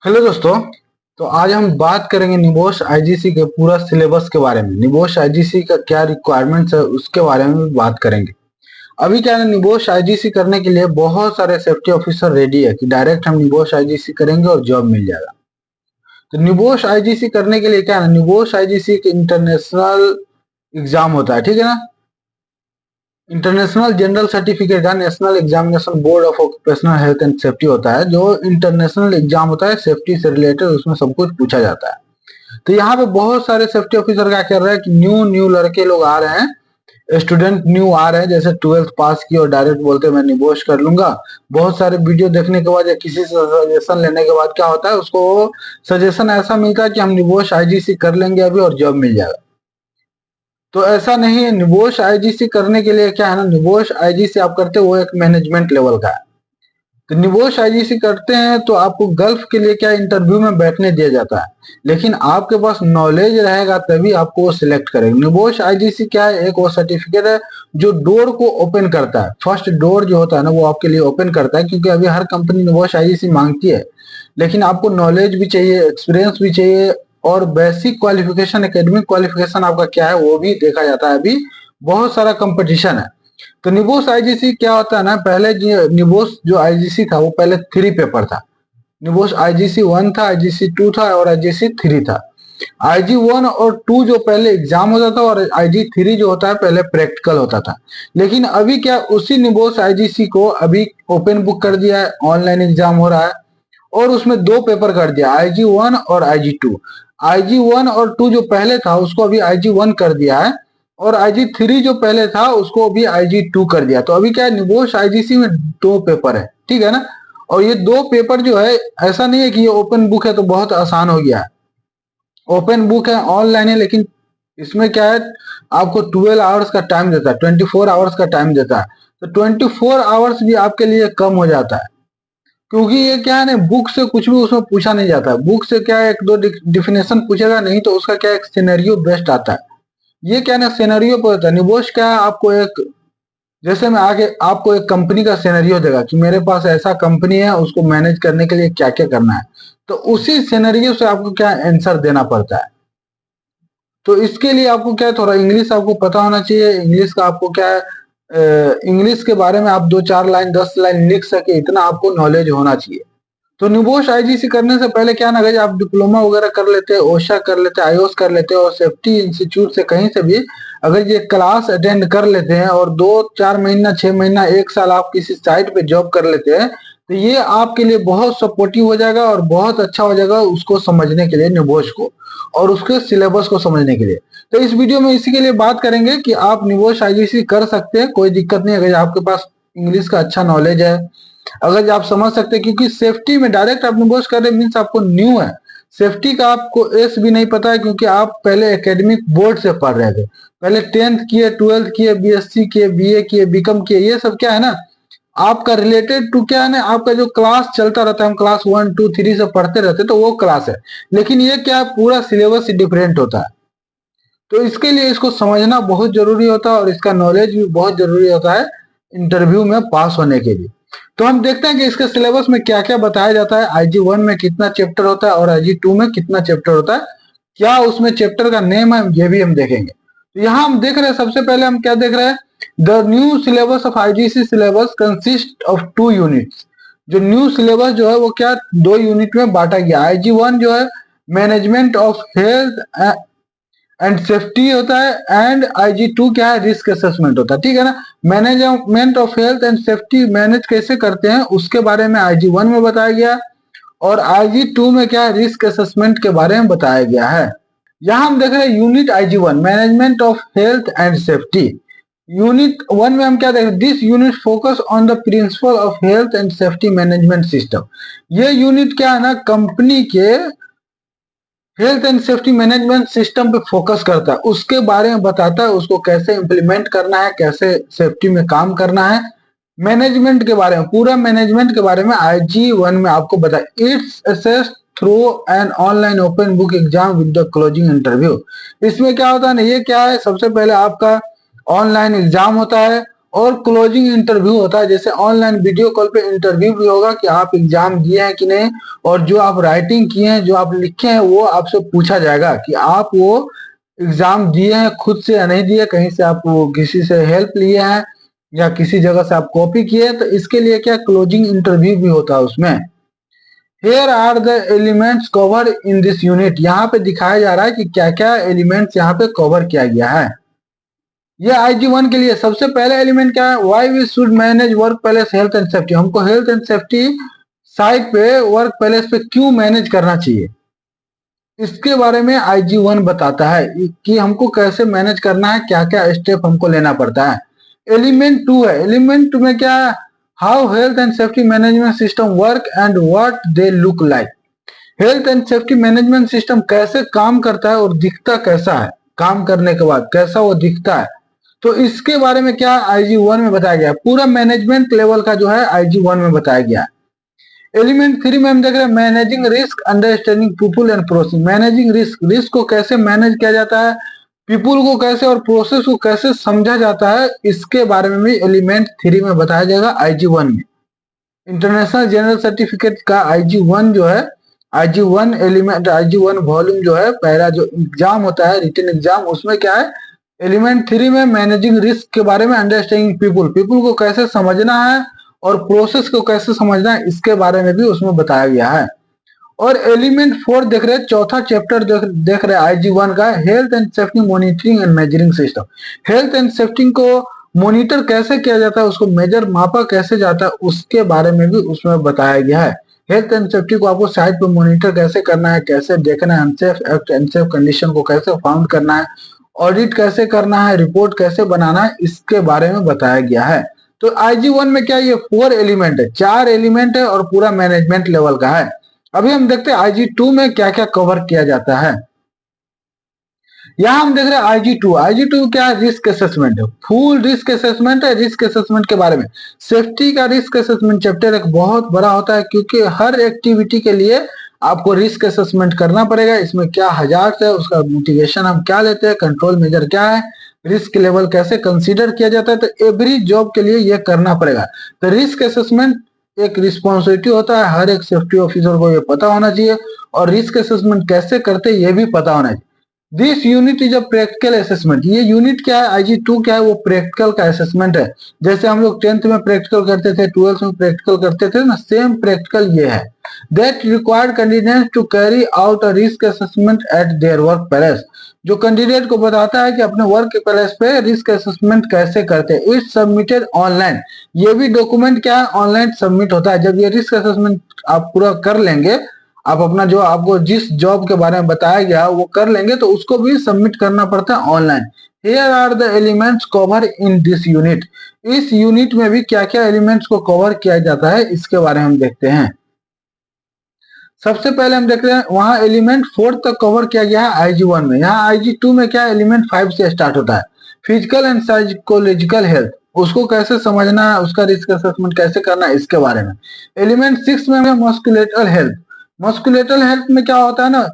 Hello दोस्तों। तो आज हम बात करेंगे निबोश आईजीसी के पूरा सिलेबस के बारे में। निबोश आईजीसी का क्या रिक्वायरमेंट्स है उसके बारे में भी बात करेंगे। अभी क्या है, निबोश आईजीसी करने के लिए बहुत सारे सेफ्टी ऑफिसर रेडी है कि डायरेक्ट हम निबोश आईजीसी करेंगे और जॉब मिल जाएगा। तो निबोश आईजीसी करने के लिए क्या है ना, निबोश आईजीसी एक इंटरनेशनल एग्जाम होता है, ठीक है ना। इंटरनेशनल जनरल सर्टिफिकेट का national examination board of occupational health and safety होता है, जो इंटरनेशनल एग्जाम होता है सेफ्टी से रिलेटेड, उसमें सब कुछ पूछा जाता है। तो यहाँ पे बहुत सारे सेफ्टी ऑफिसर क्या कर रहे हैं कि न्यू न्यू लड़के लोग आ रहे हैं, स्टूडेंट न्यू आ रहे हैं, जैसे 12th पास की और डायरेक्ट बोलते हैं मैं निबोश कर लूंगा। बहुत सारे वीडियो देखने के बाद या किसी से सजेशन लेने के बाद क्या होता है, उसको सजेशन ऐसा मिलता है कि हम निबोश आईजीसी कर लेंगे अभी और जॉब मिल जाएगा। तो ऐसा नहीं है। निबोश आईजीसी करने के लिए क्या है ना, निबोश आईजीसी आप करते हो वो एक मैनेजमेंट लेवल का है। तो निबोश आईजीसी करते हैं तो आपको गल्फ के लिए क्या इंटरव्यू में बैठने दिया जाता है, लेकिन आपके पास नॉलेज रहेगा तभी आपको वो सिलेक्ट करेंगे। निबोश आईजीसी क्या है, एक वो सर्टिफिकेट है जो डोर को ओपन करता है। फर्स्ट डोर जो होता है ना वो आपके लिए ओपन करता है, क्योंकि अभी हर कंपनी निबोश आईजीसी मांगती है, लेकिन आपको नॉलेज भी चाहिए, एक्सपीरियंस भी चाहिए और बेसिक क्वालिफिकेशन, एकेडमिक क्वालिफिकेशन आपका क्या है वो भी देखा जाता है। अभी बहुत सारा कंपटीशन है। तो निबोश आईजीसी क्या होता है ना, पहले निबोश जो आईजीसी था वो पहले 3 पेपर था। निबोश आईजीसी 1 था, आईजीसी 2 था और आईजीसी 3 था। आईजी 1 और 2 जो पहले एग्जाम होता था और आईजी 3 जो होता है पहले प्रैक्टिकल होता था। लेकिन अभी क्या, उसी निबोश आईजीसी को अभी ओपन बुक कर दिया है, ऑनलाइन एग्जाम हो रहा है और उसमें 2 पेपर कर दिया, आईजी 1 और आईजी 2। आईजी 1 और 2 जो पहले था उसको अभी आईजी 1 कर दिया है और आईजी 3 जो पहले था उसको अभी आईजी 2 कर दिया। तो अभी क्या है, निबोश आईजीसी में 2 पेपर है, ठीक है ना। और ये 2 पेपर जो है, ऐसा नहीं है कि ये ओपन बुक है तो बहुत आसान हो गया है। ओपन बुक है, ऑनलाइन है, लेकिन इसमें क्या है, आपको 12 आवर्स का टाइम देता है, 24 आवर्स का टाइम देता है। तो 24 आवर्स भी आपके लिए कम हो जाता है, क्योंकि ये क्या है ना, बुक से कुछ भी उसमें पूछा नहीं जाता है। बुक से क्या है, एक दो डिफिनेशन पूछेगा नहीं तो उसका क्या एक सिनेरियो बेस्ट आता है। ये क्या है ना, सिनेरियो पर होता है। निबोश क्या है, आपको एक, जैसे मैं आगे आपको एक कंपनी का सिनेरियो देगा कि मेरे पास ऐसा कंपनी है, उसको मैनेज करने के लिए क्या क्या करना है, तो उसी सिनेरियो से आपको क्या आंसर देना पड़ता है। तो इसके लिए आपको क्या है, थोड़ा इंग्लिश आपको पता होना चाहिए। इंग्लिश का आपको क्या है, इंग्लिश के बारे में आप 2-4 लाइन 10 लाइन लिख सके, इतना आपको नॉलेज होना चाहिए। तो निबोश आईजीसी करने से पहले क्या ना, अगर आप डिप्लोमा वगैरह कर लेते हैं, ओशा कर लेते हैं, आईओएस कर लेते हैं और सेफ्टी इंस्टीट्यूट से कहीं से भी अगर ये क्लास अटेंड कर लेते हैं और 2-4 महीना 6 महीना 1 साल आप किसी साइट पे जॉब कर लेते हैं, तो ये आपके लिए बहुत सपोर्टिव हो जाएगा और बहुत अच्छा हो जाएगा उसको समझने के लिए, निबोश को और उसके सिलेबस को समझने के लिए। तो इस वीडियो में इसी के लिए बात करेंगे कि आप निबोश आईजीसी कर सकते हैं, कोई दिक्कत नहीं अगर आपके पास इंग्लिश का अच्छा नॉलेज है, अगर आप समझ सकते हैं। क्योंकि सेफ्टी में डायरेक्ट आप निबोश कर रहे मीन्स आपको न्यू है, सेफ्टी का आपको एस भी नहीं पता है, क्योंकि आप पहले एकेडमिक बोर्ड से पढ़ रहे थे, पहले 10th किए, 12th किए, बीएससी किए, बीए किए, बीकॉम किए। ये सब क्या है ना, आपका रिलेटेड टू क्या है ना, आपका जो क्लास चलता रहता है, हम क्लास 1 2 3 से पढ़ते रहते तो वो क्लास है। लेकिन ये क्या, पूरा सिलेबस डिफरेंट होता है। तो इसके लिए इसको समझना बहुत जरूरी होता है और इसका नॉलेज भी बहुत जरूरी होता है इंटरव्यू में पास होने के लिए। तो हम देखते हैं कि इसके सिलेबस में क्या क्या बताया जाता है, आईजी 1 में कितना चैप्टर होता है और आईजी 2 में कितना चैप्टर होता है, क्या उसमें चैप्टर का नेम है, ये भी हम देखेंगे। तो यहाँ हम देख रहे हैं, सबसे पहले हम क्या देख रहे हैं, the new syllabus of IGC syllabus consist of 2 units. जो न्यू सिलेबस जो है वो क्या 2 यूनिट में बांटा गया। आईजी 1 जो है management of health and safety होता है, एंड आईजी 2 क्या है, रिस्क असेसमेंट होता है, ठीक है ना। Management of health and safety manage कैसे करते हैं उसके बारे में आईजी 1 में बताया गया और आईजी 2 में क्या है, रिस्क असेसमेंट के बारे में बताया गया है। यहाँ हम देख रहे हैं unit IG 1 management of health and safety. Unit 1 में हम क्या देख रहे हैं, this unit focus on the principle of health and safety management system. ये यूनिट क्या है ना, कंपनी के health and safety management system पे फोकस करता है, उसके बारे में बताता है, उसको कैसे इंप्लीमेंट करना है, कैसे सेफ्टी में काम करना है, मैनेजमेंट के बारे में, पूरा मैनेजमेंट के बारे में आईजी 1 में आपको बताया। It's assessed through an online open book exam with the closing interview. इसमें क्या होता है ना, ये क्या है, सबसे पहले आपका ऑनलाइन एग्जाम होता है और क्लोजिंग इंटरव्यू होता है, जैसे ऑनलाइन वीडियो कॉल पे इंटरव्यू भी होगा कि आप एग्जाम दिए हैं कि नहीं, और जो आप राइटिंग किए हैं, जो आप लिखे हैं, वो आपसे पूछा जाएगा कि आप वो एग्जाम दिए हैं खुद से या नहीं दिए, कहीं से आप वो किसी से हेल्प लिए हैं या किसी जगह से आप कॉपी किए। तो इसके लिए क्या क्लोजिंग इंटरव्यू भी होता है उसमें। Here are the elements covered in this unit। यहाँ पे दिखाया जा रहा है कि क्या क्या एलिमेंट्स यहाँ पे कवर किया गया है। ये IG1 के लिए सबसे पहले एलिमेंट क्या है, why we should manage work place health and safety. हमको हेल्थ एंड सेफ्टी साइट पे, वर्क प्लेस पे क्यों मैनेज करना चाहिए, इसके बारे में IG1 बताता है कि हमको कैसे मैनेज करना है, क्या क्या स्टेप हमको लेना पड़ता है। एलिमेंट 2 है, एलिमेंट 2 में क्या है, how health and safety management system work and what they look like. Health and safety management system कैसे काम करता है और दिखता कैसा है, काम करने के बाद कैसा वो दिखता है, तो इसके बारे में क्या IG1 में बताया गया है। पूरा मैनेजमेंट लेवल का जो है IG1 में बताया गया है। एलिमेंट 3 में हम देख रहे हैं managing risk, understanding people and process. Managing risk, risk को कैसे मैनेज किया जाता है, पीपुल को कैसे और प्रोसेस को कैसे समझा जाता है, इसके बारे में भी एलिमेंट 3 में बताया जाएगा IG1 में। इंटरनेशनल जनरल सर्टिफिकेट का IG1 जो है, IG1 एलिमेंट, IG1 वॉल्यूम जो है, पहला जो एग्जाम होता है रिटन एग्जाम, उसमें क्या है एलिमेंट 3 में मैनेजिंग रिस्क के बारे में, अंडरस्टैंडिंग पीपुल, पीपुल को कैसे समझना है और प्रोसेस को कैसे समझना है, इसके बारे में भी उसमें बताया गया है। और एलिमेंट 4 देख रहे हैं, चौथा चैप्टर देख रहे हैं IG1 का, health and safety monitoring and measuring system. Health and safety को मॉनिटर कैसे किया जाता है, उसको मेजर मापा कैसे जाता है, उसके बारे में भी उसमें बताया गया है। हेल्थ एंड सेफ्टी को आपको साइट पे मॉनिटर कैसे करना है, कैसे देखना है, अनसेफ एक्ट, अनसेफ कंडीशन को कैसे फाउंड करना है, ऑडिट कैसे करना है, रिपोर्ट कैसे बनाना है, इसके बारे में बताया गया है। तो IG1 में क्या ये 4 एलिमेंट है, 4 एलिमेंट है और पूरा मैनेजमेंट लेवल का है। अभी हम देखते हैं IG2 में क्या क्या कवर किया जाता है। यहाँ हम देख रहे हैं IG2 क्या है, रिस्क असेसमेंट है, फुल रिस्क असेसमेंट है। रिस्क असेसमेंट के बारे में, सेफ्टी का रिस्क असेसमेंट चैप्टर एक बहुत बड़ा होता है, क्योंकि हर एक्टिविटी के लिए आपको रिस्क असेसमेंट करना पड़ेगा। इसमें क्या हजार्ड्स है, उसका मिटिगेशन हम क्या लेते हैं, कंट्रोल मेजर क्या है, रिस्क लेवल कैसे कंसीडर किया जाता है, तो एवरी जॉब के लिए ये करना पड़ेगा। तो रिस्क असेसमेंट एक रिस्पॉन्सिबिलिटी होता है, हर एक सेफ्टी ऑफिसर को ये पता होना चाहिए, और रिस्क असेसमेंट कैसे करते हैं ये भी पता होना चाहिए। This unit is a practical assessment. ये यूनिट क्या है, IG2 क्या है, वो प्रैक्टिकल का असेसमेंट है। जैसे हम लोग 10th में प्रैक्टिकल करते थे, 12th में प्रैक्टिकल करते थे ना, सेम प्रैक्टिकल ये है। That required candidate to carry out a risk assessment at their work place. जो कैंडिडेट को बताता है कि अपने वर्क प्लेस पे रिस्क असेसमेंट कैसे करते हैं। It's submitted online. ये भी डॉक्यूमेंट क्या है, ऑनलाइन सबमिट होता है। जब ये रिस्क असेसमेंट आप पूरा कर लेंगे, आप अपना जो आपको जिस जॉब के बारे में बताया गया वो कर लेंगे, तो उसको भी सबमिट करना पड़ता है online. Here are the elements covered in this unit। इस यूनिट में भी क्या क्या एलिमेंट्स को कवर किया जाता है, इसके बारे में हम देखते हैं। सबसे पहले हम देख रहे हैं वहां एलिमेंट 4 तक कवर किया गया है IG1 में। यहाँ IG2 में क्या एलिमेंट 5 से स्टार्ट होता है, फिजिकल एंड साइकोलॉजिकल हेल्थ, उसको कैसे समझना है, उसका रिस्क असेसमेंट कैसे करना है, इसके बारे में। एलिमेंट 6 में मस्कुलेटल हेल्थ। मस्कुलेटल हेल्थ में क्या होता है ना,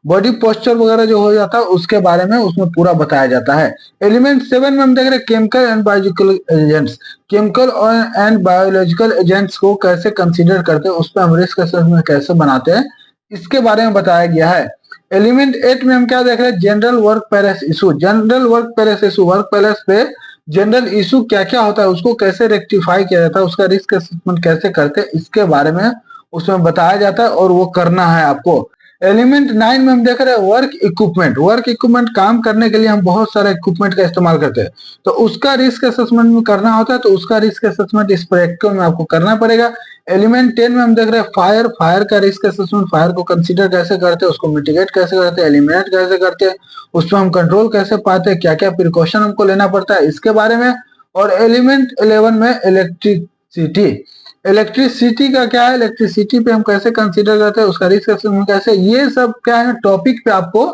बॉडी पोस्चर वगैरह जो हो जाता है उसके बारे में उसमें पूरा बताया जाता है। एलिमेंट 7 में हम देख रहे हैं chemical and biological agents. Chemical and biological agents को कैसे कंसीडर करते हैं, उस पर हम रिस्क असेसमेंट कैसे बनाते हैं, इसके बारे में बताया गया है। एलिमेंट 8 में हम क्या देख रहे हैं, general work place issue. General work place issue, work place पे जनरल इशू क्या क्या होता है, उसको कैसे रेक्टिफाई किया जाता है, उसका रिस्क असेसमेंट कैसे करते हैं, इसके बारे में उसमें बताया जाता है और वो करना है आपको। एलिमेंट 9 में हम देख रहे हैं वर्क इक्विपमेंट। वर्क इक्विपमेंट, काम करने के लिए हम बहुत सारे इक्विपमेंट का इस्तेमाल करते हैं, तो उसका रिस्क असेसमेंट में करना होता है, तो उसका रिस्क असेसमेंट इस प्रैक्टिकल में आपको करना पड़ेगा। एलिमेंट 10 में हम देख रहे हैं फायर। फायर का रिस्क असेसमेंट, फायर को कंसीडर कैसे करते हैं, उसको मिटिगेट कैसे करते हैं, एलिमिनेट कैसे करते हैं, उस पर हम कंट्रोल कैसे पाते हैं, क्या क्या प्रिकॉशन हमको लेना पड़ता है, इसके बारे में। और एलिमेंट 11 में इलेक्ट्रिसिटी। इलेक्ट्रिसिटी का क्या है, इलेक्ट्रिसिटी पे हम कैसे कंसीडर करते हैं, उसका रिस्क असेसमेंट कैसे, ये सब क्या है टॉपिक पे आपको,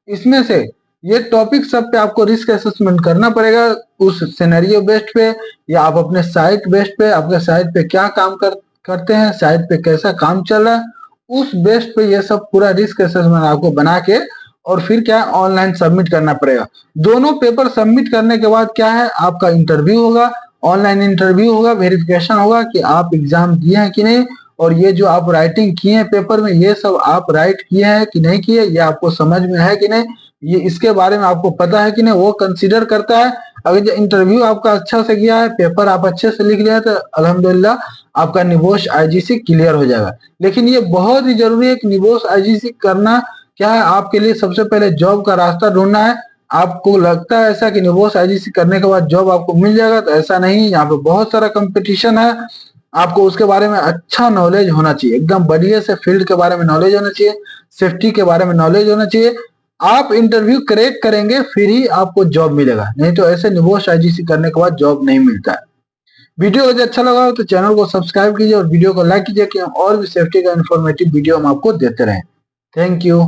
इसमें से ये टॉपिक सब पे आपको रिस्क असेसमेंट करना पड़ेगा, उस सिनेरियो बेस्ड पे या आप अपने साइट बेस्ड पे, आपके साइट पे क्या काम करते हैं, साइट पे कैसा काम चल रहा है, उस बेस्ड पे ये सब पूरा रिस्क असेसमेंट आपको बना के और फिर क्या ऑनलाइन सबमिट करना पड़ेगा। दोनों पेपर सबमिट करने के बाद क्या है, आपका इंटरव्यू होगा ऑनलाइन इंटरव्यू होगा, वेरिफिकेशन होगा कि आप एग्जाम दिए हैं कि नहीं, और ये जो आप राइटिंग किए हैं पेपर में, ये सब आप राइट किए हैं कि नहीं किए, ये आपको समझ में है कि नहीं, ये इसके बारे में आपको पता है कि नहीं, वो कंसीडर करता है। अगर जो इंटरव्यू आपका अच्छा से गया है, पेपर आप अच्छे से लिख लिया, तो अल्हम्दुलिल्लाह आपका निबोश आईजीसी क्लियर हो जाएगा। लेकिन ये बहुत ही जरूरी है कि निबोश आईजीसी करना क्या है, आपके लिए सबसे पहले जॉब का रास्ता ढूंढना है। आपको लगता है ऐसा कि निबोश आईजीसी करने के बाद जॉब आपको मिल जाएगा, तो ऐसा नहीं है। यहाँ पे बहुत सारा कंपटीशन है, आपको उसके बारे में अच्छा नॉलेज होना चाहिए, एकदम बढ़िया से फील्ड के बारे में नॉलेज होना चाहिए, सेफ्टी के बारे में नॉलेज होना चाहिए। आप इंटरव्यू क्रैक करेंगे फिर ही आपको जॉब मिलेगा, नहीं तो ऐसे निबोश आईजीसी करने के बाद जॉब नहीं मिलता है। वीडियो अगर अच्छा लगा हो तो चैनल को सब्सक्राइब कीजिए और वीडियो को लाइक कीजिए कि हम और भी सेफ्टी का इन्फॉर्मेटिव वीडियो हम आपको देते रहें। Thank you.